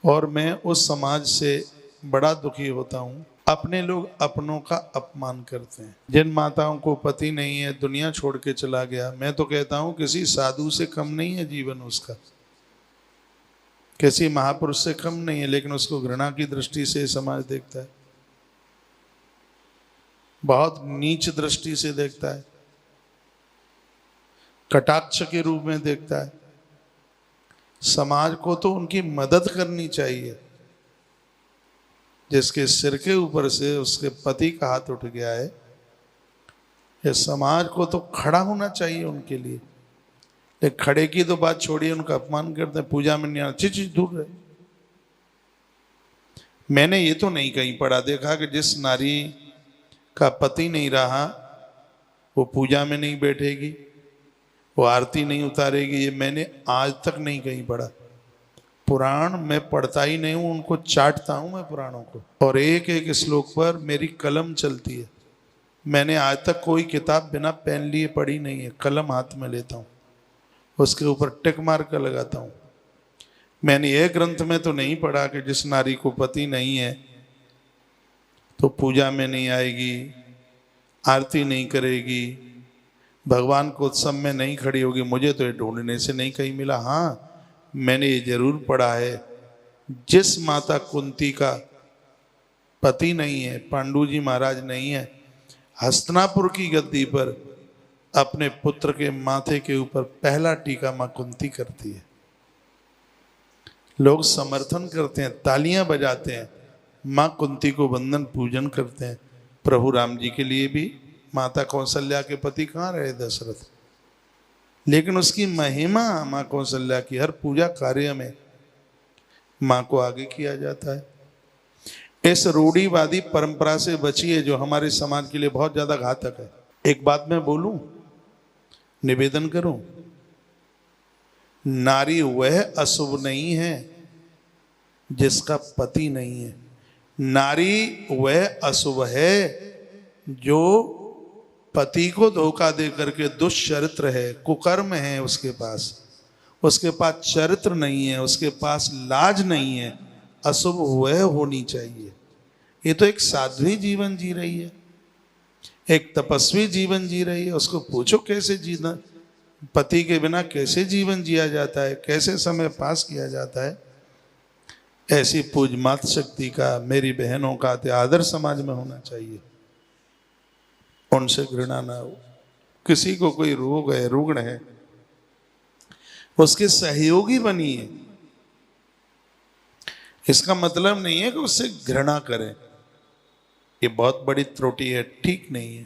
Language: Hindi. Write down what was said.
और मैं उस समाज से बड़ा दुखी होता हूँ। अपने लोग अपनों का अपमान करते हैं। जिन माताओं को पति नहीं है, दुनिया छोड़ के चला गया, मैं तो कहता हूँ किसी साधु से कम नहीं है जीवन उसका, किसी महापुरुष से कम नहीं है, लेकिन उसको घृणा की दृष्टि से समाज देखता है, बहुत नीच दृष्टि से देखता है, कटाक्ष के रूप में देखता है। समाज को तो उनकी मदद करनी चाहिए। जिसके सिर के ऊपर से उसके पति का हाथ उठ गया है, ये समाज को तो खड़ा होना चाहिए उनके लिए। लेकिन खड़े की तो बात छोड़िए, उनका अपमान करते हैं, पूजा में नहीं आना, चीज दूर रहे। मैंने ये तो नहीं कहीं पढ़ा देखा कि जिस नारी का पति नहीं रहा वो पूजा में नहीं बैठेगी, वो आरती नहीं उतारेगी, ये मैंने आज तक नहीं कहीं पढ़ा। पुराण मैं पढ़ता ही नहीं हूँ, उनको चाटता हूँ मैं पुराणों को, और एक एक श्लोक पर मेरी कलम चलती है। मैंने आज तक कोई किताब बिना पेन लिए पढ़ी नहीं है, कलम हाथ में लेता हूँ, उसके ऊपर टिक मार कर लगाता हूँ। मैंने एक ग्रंथ में तो नहीं पढ़ा कि जिस नारी को पति नहीं है तो पूजा में नहीं आएगी, आरती नहीं करेगी, भगवान को उत्सव में नहीं खड़ी होगी। मुझे तो ये ढूंढने से नहीं कहीं मिला। हाँ, मैंने ये जरूर पढ़ा है, जिस माता कुंती का पति नहीं है, पांडु जी महाराज नहीं है, हस्तिनापुर की गद्दी पर अपने पुत्र के माथे के ऊपर पहला टीका मां कुंती करती है। लोग समर्थन करते हैं, तालियां बजाते हैं, मां कुंती को वंदन पूजन करते हैं। प्रभु राम जी के लिए भी माता कौशल्या के पति कहाँ रहे? दशरथ। लेकिन उसकी महिमा मां कौशल्या की, हर पूजा कार्य में मां को आगे किया जाता है। इस रूढ़िवादी परंपरा से बचिए जो हमारे समाज के लिए बहुत ज्यादा घातक है। एक बात मैं बोलूं, निवेदन करूं, नारी वह अशुभ नहीं है जिसका पति नहीं है। नारी वह अशुभ है जो पति को धोखा दे करके दुष्चरित्र है, कुकर्म है, उसके पास चरित्र नहीं है, उसके पास लाज नहीं है। अशुभ वह होनी चाहिए। ये तो एक साध्वी जीवन जी रही है, एक तपस्वी जीवन जी रही है। उसको पूछो कैसे जीना, पति के बिना कैसे जीवन जिया जाता है, कैसे समय पास किया जाता है। ऐसी पूज मात शक्ति का, मेरी बहनों का आदर समाज में होना चाहिए। उनसे घृणा ना हो। किसी को कोई रोग है, रुग्ण है, उसके सहयोगी बनिए। इसका मतलब नहीं है कि उससे घृणा करें, ये बहुत बड़ी त्रुटि है, ठीक नहीं है।